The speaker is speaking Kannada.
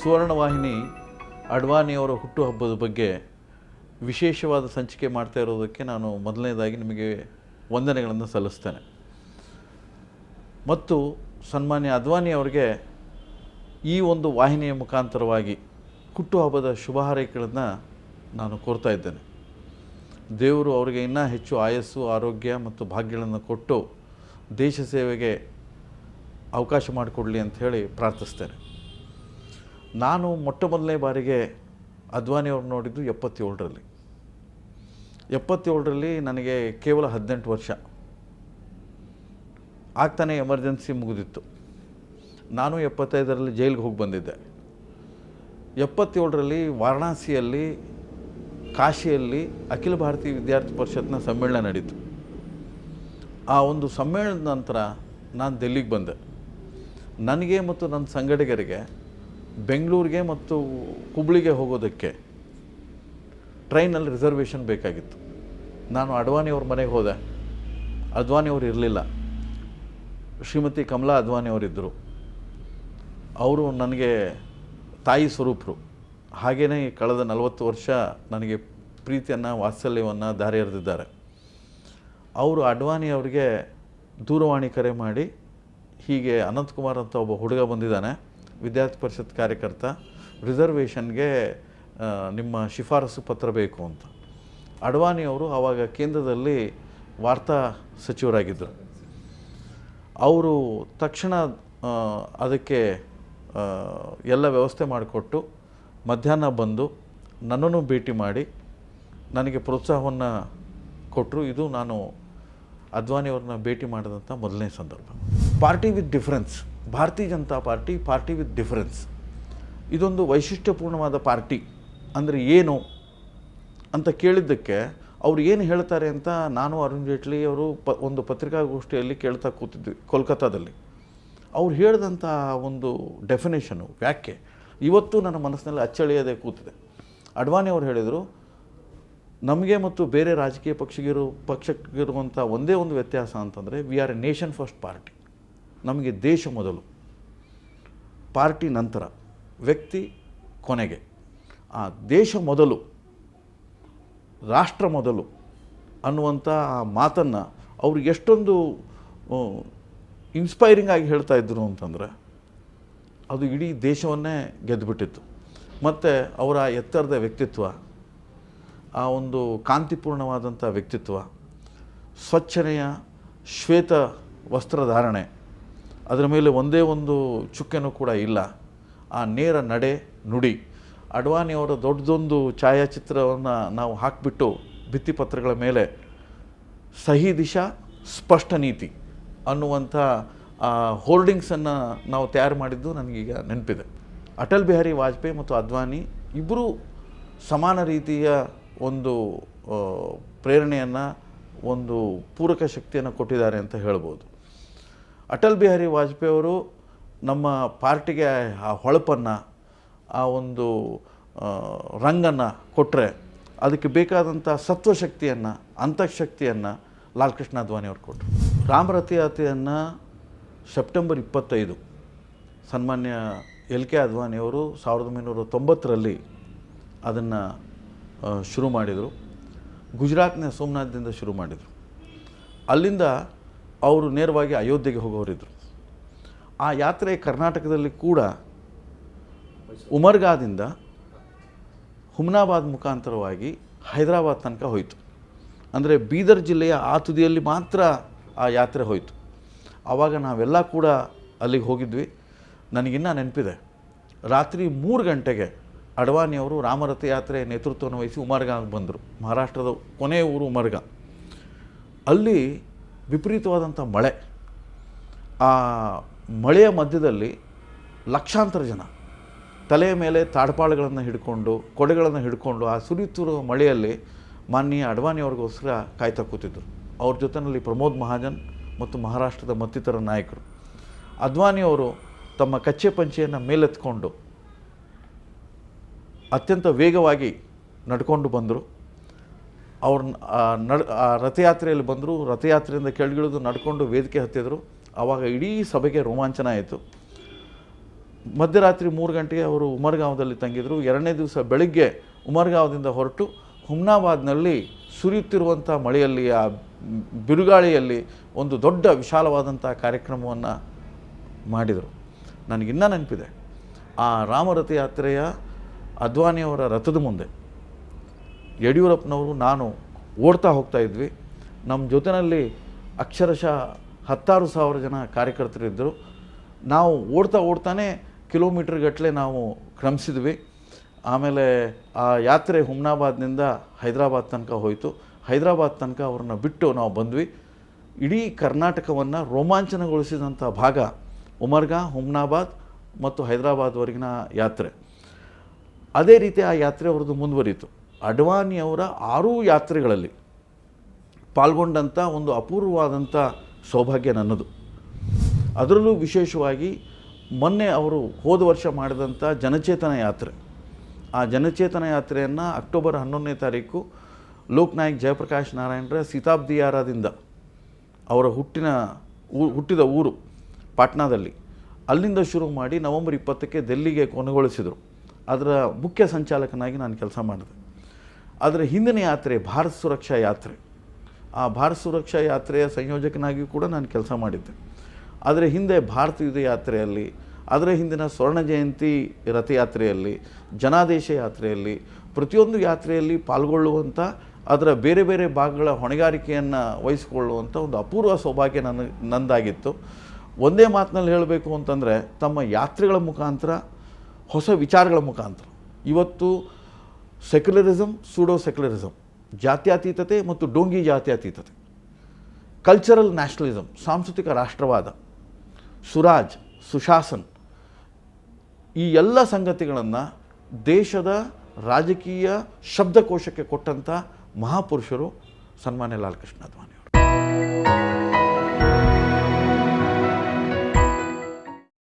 ಸುವರ್ಣವಾಹಿನಿ ಅಡ್ವಾಣಿಯವರ ಹುಟ್ಟುಹಬ್ಬದ ಬಗ್ಗೆ ವಿಶೇಷವಾದ ಸಂಚಿಕೆ ಮಾಡ್ತಾ ಇರೋದಕ್ಕೆ ನಾನು ಮೊದಲನೇದಾಗಿ ನಿಮಗೆ ವಂದನೆಗಳನ್ನು ಸಲ್ಲಿಸ್ತೇನೆ. ಮತ್ತು ಸನ್ಮಾನ್ಯ ಅದ್ವಾನಿ ಅವರಿಗೆ ಈ ಒಂದು ವಾಹಿನಿಯ ಮುಖಾಂತರವಾಗಿ ಹುಟ್ಟುಹಬ್ಬದ ಶುಭ ಹಾರೈಕೆಗಳನ್ನು ನಾನು ಕೋರ್ತಾ ಇದ್ದೇನೆ. ದೇವರು ಅವರಿಗೆ ಇನ್ನೂ ಹೆಚ್ಚು ಆಯಸ್ಸು, ಆರೋಗ್ಯ ಮತ್ತು ಭಾಗ್ಯಗಳನ್ನು ಕೊಟ್ಟು ದೇಶ ಸೇವೆಗೆ ಅವಕಾಶ ಮಾಡಿಕೊಡಲಿ ಅಂತ ಹೇಳಿ ಪ್ರಾರ್ಥಿಸ್ತೇನೆ. ನಾನು ಮೊಟ್ಟ ಮೊದಲನೇ ಬಾರಿಗೆ ಅದ್ವಾನಿಯವ್ರು ನೋಡಿದ್ದು 77ರಲ್ಲಿ ನನಗೆ ಕೇವಲ 18 ವರ್ಷ ಆಗ್ತಾನೆ ಎಮರ್ಜೆನ್ಸಿ ಮುಗಿದಿತ್ತು. ನಾನು 75ರಲ್ಲಿ ಜೈಲಿಗೆ ಹೋಗಿ ಬಂದಿದ್ದೆ. 77ರಲ್ಲಿ ವಾರಣಾಸಿಯಲ್ಲಿ, ಕಾಶಿಯಲ್ಲಿ ಅಖಿಲ ಭಾರತೀಯ ವಿದ್ಯಾರ್ಥಿ ಪರಿಷತ್ನ ಸಮ್ಮೇಳನ ನಡೀತು. ಆ ಒಂದು ಸಮ್ಮೇಳನದ ನಂತರ ನಾನು ದಿಲ್ಲಿಗೆ ಬಂದೆ. ನನಗೆ ಮತ್ತು ನನ್ನ ಸಂಘಟಕರಿಗೆ ಬೆಂಗಳೂರಿಗೆ ಮತ್ತು ಹುಬ್ಳಿಗೆ ಹೋಗೋದಕ್ಕೆ ಟ್ರೈನಲ್ಲಿ ರಿಸರ್ವೇಷನ್ ಬೇಕಾಗಿತ್ತು. ನಾನು ಅಡ್ವಾಣಿಯವ್ರ ಮನೆಗೆ ಹೋದೆ. ಅದ್ವಾನಿಯವರು ಇರಲಿಲ್ಲ, ಶ್ರೀಮತಿ ಕಮಲಾ ಅದ್ವಾನಿಯವರಿದ್ದರು. ಅವರು ನನಗೆ ತಾಯಿ ಸ್ವರೂಪರು. ಹಾಗೆಯೇ ಕಳೆದ 40 ವರ್ಷ ನನಗೆ ಪ್ರೀತಿಯನ್ನು, ವಾತ್ಸಲ್ಯವನ್ನು ದಾರಿ ಎರೆದಿದ್ದಾರೆ. ಅವರು ಅಡ್ವಾಣಿಯವರಿಗೆ ದೂರವಾಣಿ ಕರೆ ಮಾಡಿ, ಹೀಗೆ ಅನಂತಕುಮಾರ್ ಅಂತ ಒಬ್ಬ ಹುಡುಗ ಬಂದಿದ್ದಾನೆ, ವಿದ್ಯಾರ್ಥಿ ಪರಿಷತ್ ಕಾರ್ಯಕರ್ತ, ರಿಸರ್ವೇಷನ್ಗೆ ನಿಮ್ಮ ಶಿಫಾರಸು ಪತ್ರ ಬೇಕು ಅಂತ. ಅಡ್ವಾಣಿಯವರು ಆವಾಗ ಕೇಂದ್ರದಲ್ಲಿ ವಾರ್ತಾ ಸಚಿವರಾಗಿದ್ದರು. ಅವರು ತಕ್ಷಣ ಅದಕ್ಕೆ ಎಲ್ಲ ವ್ಯವಸ್ಥೆ ಮಾಡಿಕೊಟ್ಟು ಮಧ್ಯಾಹ್ನ ಬಂದು ನನ್ನನ್ನು ಭೇಟಿ ಮಾಡಿ ನನಗೆ ಪ್ರೋತ್ಸಾಹವನ್ನು ಕೊಟ್ಟರು. ಇದು ನಾನು ಅದ್ವಾನಿಯವ್ರನ್ನ ಭೇಟಿ ಮಾಡಿದಂಥ ಮೊದಲನೇ ಸಂದರ್ಭ. ಪಾರ್ಟಿ ವಿತ್ ಡಿಫರೆನ್ಸ್, ಭಾರತೀಯ ಜನತಾ ಪಾರ್ಟಿ ವಿತ್ ಡಿಫರೆನ್ಸ್, ಇದೊಂದು ವೈಶಿಷ್ಟ್ಯಪೂರ್ಣವಾದ ಪಾರ್ಟಿ ಅಂದರೆ ಏನು ಅಂತ ಕೇಳಿದ್ದಕ್ಕೆ ಅವ್ರು ಏನು ಹೇಳ್ತಾರೆ ಅಂತ ನಾನು, ಅರುಣ್ ಜೇಟ್ಲಿ ಅವರು ಒಂದು ಪತ್ರಿಕಾಗೋಷ್ಠಿಯಲ್ಲಿ ಕೇಳ್ತಾ ಕೂತಿದ್ವಿ ಕೋಲ್ಕತ್ತಾದಲ್ಲಿ. ಅವ್ರು ಹೇಳಿದಂಥ ಒಂದು ಡೆಫಿನೇಷನು, ವ್ಯಾಖ್ಯೆ ಇವತ್ತು ನನ್ನ ಮನಸ್ಸಿನಲ್ಲಿ ಅಚ್ಚಳಿಯದೆ ಕೂತಿದೆ. ಅಡ್ವಾನಿ ಅವರು ಹೇಳಿದರು, ನಮಗೆ ಮತ್ತು ಬೇರೆ ರಾಜಕೀಯ ಪಕ್ಷಕ್ಕಿರುವಂಥ ಒಂದೇ ಒಂದು ವ್ಯತ್ಯಾಸ ಅಂತಂದರೆ we are A nation first party. ನಮಗೆ ದೇಶ ಮೊದಲು, ಪಾರ್ಟಿ ನಂತರ, ವ್ಯಕ್ತಿ ಕೊನೆಗೆ. ಆ ದೇಶ ಮೊದಲು, ರಾಷ್ಟ್ರ ಮೊದಲು ಅನ್ನುವಂಥ ಆ ಮಾತನ್ನು ಅವರು ಎಷ್ಟೊಂದು ಇನ್ಸ್ಪೈರಿಂಗ್ ಆಗಿ ಹೇಳ್ತಾ ಇದ್ದರು ಅಂತಂದರೆ ಅದು ಇಡೀ ದೇಶವನ್ನೇ ಗೆದ್ದುಬಿಟ್ಟಿತ್ತು. ಮತ್ತು ಅವರ ಎತ್ತರದ ವ್ಯಕ್ತಿತ್ವ, ಆ ಒಂದು ಕಾಂತಿಪೂರ್ಣವಾದಂಥ ವ್ಯಕ್ತಿತ್ವ, ಸ್ವಚ್ಛನೆಯ ಶ್ವೇತ ವಸ್ತ್ರಧಾರಣೆ, ಅದರ ಮೇಲೆ ಒಂದೇ ಒಂದು ಚುಕ್ಕೆನೂ ಕೂಡ ಇಲ್ಲ, ಆ ನೇರ ನಡೆ ನುಡಿ. ಅಡ್ವಾಣಿಯವರ ದೊಡ್ಡದೊಂದು ಛಾಯಾಚಿತ್ರವನ್ನು ನಾವು ಹಾಕಿಬಿಟ್ಟು ಭಿತ್ತಿಪತ್ರಗಳ ಮೇಲೆ ಸಹಿ ದಿಶಾ ಸ್ಪಷ್ಟ ನೀತಿ ಅನ್ನುವಂಥ ಹೋರ್ಡಿಂಗ್ಸನ್ನು ನಾವು ತಯಾರು ಮಾಡಿದ್ದು ನನಗೀಗ ನೆನಪಿದೆ. ಅಟಲ್ ಬಿಹಾರಿ ವಾಜಪೇಯಿ ಮತ್ತು ಅದ್ವಾನಿ ಇಬ್ಬರೂ ಸಮಾನ ರೀತಿಯ ಒಂದು ಪ್ರೇರಣೆಯನ್ನು, ಒಂದು ಪೂರಕ ಶಕ್ತಿಯನ್ನು ಕೊಟ್ಟಿದ್ದಾರೆ ಅಂತ ಹೇಳ್ಬೋದು. ಅಟಲ್ ಬಿಹಾರಿ ವಾಜಪೇಯಿ ಅವರು ನಮ್ಮ ಪಾರ್ಟಿಗೆ ಆ ಹೊಳಪನ್ನು, ಆ ಒಂದು ರಂಗನ್ನು ಕೊಟ್ಟರೆ ಅದಕ್ಕೆ ಬೇಕಾದಂಥ ಸತ್ವಶಕ್ತಿಯನ್ನು, ಅಂತಃಶಕ್ತಿಯನ್ನು ಲಾಲ್ ಕೃಷ್ಣ ಅದ್ವಾನಿಯವರು ಕೊಟ್ಟರು. ರಾಮರಥಯಾತ್ರೆಯನ್ನು ಸೆಪ್ಟೆಂಬರ್ 25 ಸನ್ಮಾನ್ಯ LK ಅದ್ವಾನಿಯವರು 1990ರಲ್ಲಿ ಅದನ್ನು ಶುರು ಮಾಡಿದರು. ಗುಜರಾತ್ನ ಸೋಮನಾಥದಿಂದ ಶುರು ಮಾಡಿದರು. ಅಲ್ಲಿಂದ ಅವರು ನೇರವಾಗಿ ಅಯೋಧ್ಯೆಗೆ ಹೋಗೋರಿದ್ದರು. ಆ ಯಾತ್ರೆ ಕರ್ನಾಟಕದಲ್ಲಿ ಕೂಡ ಉಮರ್ಗಾದಿಂದ ಹುಮ್ನಾಬಾದ್ ಮುಖಾಂತರವಾಗಿ ಹೈದರಾಬಾದ್ ತನಕ ಹೋಯಿತು. ಅಂದರೆ ಬೀದರ್ ಜಿಲ್ಲೆಯ ಆ ತುದಿಯಲ್ಲಿ ಮಾತ್ರ ಆ ಯಾತ್ರೆ ಹೋಯಿತು. ಆವಾಗ ನಾವೆಲ್ಲ ಕೂಡ ಅಲ್ಲಿಗೆ ಹೋಗಿದ್ವಿ. ನನಗಿನ್ನೂ ನೆನಪಿದೆ, ರಾತ್ರಿ 3 ಗಂಟೆಗೆ ಅಡ್ವಾನಿಯವರು ರಾಮರಥಯಾತ್ರೆ ನೇತೃತ್ವವನ್ನು ವಹಿಸಿ ಉಮರ್ಗಾಗೆ ಬಂದರು. ಮಹಾರಾಷ್ಟ್ರದ ಕೊನೆಯ ಊರು ಉಮರ್ಗಾ. ಅಲ್ಲಿ ವಿಪರೀತವಾದಂಥ ಮಳೆ. ಆ ಮಳೆಯ ಮಧ್ಯದಲ್ಲಿ ಲಕ್ಷಾಂತರ ಜನ ತಲೆಯ ಮೇಲೆ ತಾಡ್ಪಾಳುಗಳನ್ನು ಹಿಡ್ಕೊಂಡು, ಕೊಡೆಗಳನ್ನು ಹಿಡ್ಕೊಂಡು ಆ ಸುರಿಯುತ್ತಿರುವ ಮಳೆಯಲ್ಲಿ ಮಾನ್ಯ ಅಡ್ವಾನಿಯವ್ರಿಗೋಸ್ಕರ ಕಾಯ್ತಾ ಕೂತಿದ್ದರು. ಅವ್ರ ಜೊತೆಯಲ್ಲಿ ಪ್ರಮೋದ್ ಮಹಾಜನ್ ಮತ್ತು ಮಹಾರಾಷ್ಟ್ರದ ಮತ್ತಿತರ ನಾಯಕರು. ಅದ್ವಾನಿಯವರು ತಮ್ಮ ಕಚ್ಚೆ ಪಂಚೆಯನ್ನು ಮೇಲೆತ್ಕೊಂಡು ಅತ್ಯಂತ ವೇಗವಾಗಿ ನಡ್ಕೊಂಡು ಬಂದರು. ಅವ್ರು ರಥಯಾತ್ರೆಯಲ್ಲಿ ಬಂದರು. ರಥಯಾತ್ರೆಯಿಂದ ಕೆಳಗಿಳಿದು ನಡ್ಕೊಂಡು ವೇದಿಕೆ ಹತ್ತಿದ್ರು. ಆವಾಗ ಇಡೀ ಸಭೆಗೆ ರೋಮಾಂಚನ ಆಯಿತು. ಮಧ್ಯರಾತ್ರಿ 3 ಗಂಟೆಗೆ ಅವರು ಉಮರ್ಗಾಂವದಲ್ಲಿ ತಂಗಿದ್ರು. 2ನೇ ದಿವಸ ಬೆಳಗ್ಗೆ ಉಮರ್ಗಾಂವದಿಂದ ಹೊರಟು ಹುಮ್ನಾಬಾದ್ನಲ್ಲಿ ಸುರಿಯುತ್ತಿರುವಂಥ ಮಳೆಯಲ್ಲಿ, ಆ ಬಿರುಗಾಳಿಯಲ್ಲಿ ಒಂದು ದೊಡ್ಡ ವಿಶಾಲವಾದಂಥ ಕಾರ್ಯಕ್ರಮವನ್ನು ಮಾಡಿದರು. ನನಗಿನ್ನೂ ನೆನಪಿದೆ, ಆ ರಾಮರಥ ಯಾತ್ರೆಯ ಅದ್ವಾನಿಯವರ ರಥದ ಮುಂದೆ ಯಡಿಯೂರಪ್ಪನವರು ನಾನು ಓಡ್ತಾ ಹೋಗ್ತಾ ಇದ್ವಿ. ನಮ್ಮ ಜೊತೆಯಲ್ಲಿ ಅಕ್ಷರಶಃ 16,000 ಜನ ಕಾರ್ಯಕರ್ತರಿದ್ದರು. ನಾವು ಓಡ್ತಾನೆ ಕಿಲೋಮೀಟ್ರ್ ಗಟ್ಟಲೆ ನಾವು ಕ್ರಮಿಸಿದ್ವಿ. ಆಮೇಲೆ ಆ ಯಾತ್ರೆ ಹುಮ್ನಾಬಾದ್ನಿಂದ ಹೈದರಾಬಾದ್ ತನಕ ಹೋಯಿತು. ಹೈದರಾಬಾದ್ ತನಕ ಅವ್ರನ್ನ ಬಿಟ್ಟು ನಾವು ಬಂದ್ವಿ. ಇಡೀ ಕರ್ನಾಟಕವನ್ನು ರೋಮಾಂಚನಗೊಳಿಸಿದಂಥ ಭಾಗ ಉಮರ್ಗಾ, ಹುಮ್ನಾಬಾದ್ ಮತ್ತು ಹೈದರಾಬಾದ್ವರೆಗಿನ ಯಾತ್ರೆ. ಅದೇ ರೀತಿ ಆ ಯಾತ್ರೆ ಅವ್ರದ್ದು ಮುಂದುವರಿಯಿತು. ಅಡ್ವಾಣಿಯವರ 6 ಯಾತ್ರೆಗಳಲ್ಲಿ ಪಾಲ್ಗೊಂಡಂಥ ಒಂದು ಅಪೂರ್ವವಾದಂಥ ಸೌಭಾಗ್ಯ ನನ್ನದು. ಅದರಲ್ಲೂ ವಿಶೇಷವಾಗಿ ಮೊನ್ನೆ ಅವರು ಹೋದ ವರ್ಷ ಮಾಡಿದಂಥ ಜನಚೇತನ ಯಾತ್ರೆ, ಆ ಜನಚೇತನ ಯಾತ್ರೆಯನ್ನು ಅಕ್ಟೋಬರ್ 11ನೇ ತಾರೀಕು ಲೋಕನಾಯಕ್ ಜಯಪ್ರಕಾಶ್ ನಾರಾಯಣರ ಶತಾಬ್ದಿಯಾರದಿಂದ, ಅವರ ಹುಟ್ಟಿದ ಊರು ಪಾಟ್ನಾದಲ್ಲಿ, ಅಲ್ಲಿಂದ ಶುರು ಮಾಡಿ ನವೆಂಬರ್ 20ಕ್ಕೆ ದಿಲ್ಲಿಗೆ ಕೊನೆಗೊಳಿಸಿದರು. ಅದರ ಮುಖ್ಯ ಸಂಚಾಲಕನಾಗಿ ನಾನು ಕೆಲಸ ಮಾಡಿದೆ. ಅದರ ಹಿಂದಿನ ಯಾತ್ರೆ ಭಾರತ್ ಸುರಕ್ಷಾ ಯಾತ್ರೆ, ಆ ಭಾರತ್ ಸುರಕ್ಷಾ ಯಾತ್ರೆಯ ಸಂಯೋಜಕನಾಗಿ ಕೂಡ ನಾನು ಕೆಲಸ ಮಾಡಿದ್ದೆ. ಅದರ ಹಿಂದೆ ಭಾರತ ಯುದ್ಧ ಯಾತ್ರೆಯಲ್ಲಿ, ಅದರ ಹಿಂದಿನ ಸ್ವರ್ಣ ಜಯಂತಿ ರಥಯಾತ್ರೆಯಲ್ಲಿ, ಜನಾದೇಶ ಯಾತ್ರೆಯಲ್ಲಿ, ಪ್ರತಿಯೊಂದು ಯಾತ್ರೆಯಲ್ಲಿ ಪಾಲ್ಗೊಳ್ಳುವಂಥ, ಅದರ ಬೇರೆ ಬೇರೆ ಭಾಗಗಳ ಹೊಣೆಗಾರಿಕೆಯನ್ನು ವಹಿಸಿಕೊಳ್ಳುವಂಥ ಒಂದು ಅಪೂರ್ವ ಸೌಭಾಗ್ಯ ನಂದಾಗಿತ್ತು. ಒಂದೇ ಮಾತಿನಲ್ಲಿ ಹೇಳಬೇಕು ಅಂತಂದರೆ, ತಮ್ಮ ಯಾತ್ರೆಗಳ ಮುಖಾಂತರ, ಹೊಸ ವಿಚಾರಗಳ ಮುಖಾಂತರ ಇವತ್ತು ಸೆಕ್ಯುಲರಿಸಮ್, ಸೂಡೋ ಸೆಕ್ಯುಲರಿಸಮ್, ಜಾತ್ಯತೀತತೆ ಮತ್ತು ಡೋಂಗಿ ಜಾತ್ಯತೀತತೆ, ಕಲ್ಚರಲ್ ನ್ಯಾಷನಲಿಸಮ್, ಸಾಂಸ್ಕೃತಿಕ ರಾಷ್ಟ್ರವಾದ, ಸುರಾಜ್, ಸುಶಾಸನ್, ಈ ಎಲ್ಲ ಸಂಗತಿಗಳನ್ನು ದೇಶದ ರಾಜಕೀಯ ಶಬ್ದಕೋಶಕ್ಕೆ ಕೊಟ್ಟಂಥ ಮಹಾಪುರುಷರು ಸನ್ಮಾನ್ಯ ಲಾಲ್ ಕೃಷ್ಣ ಅದ್ವಾನಿ.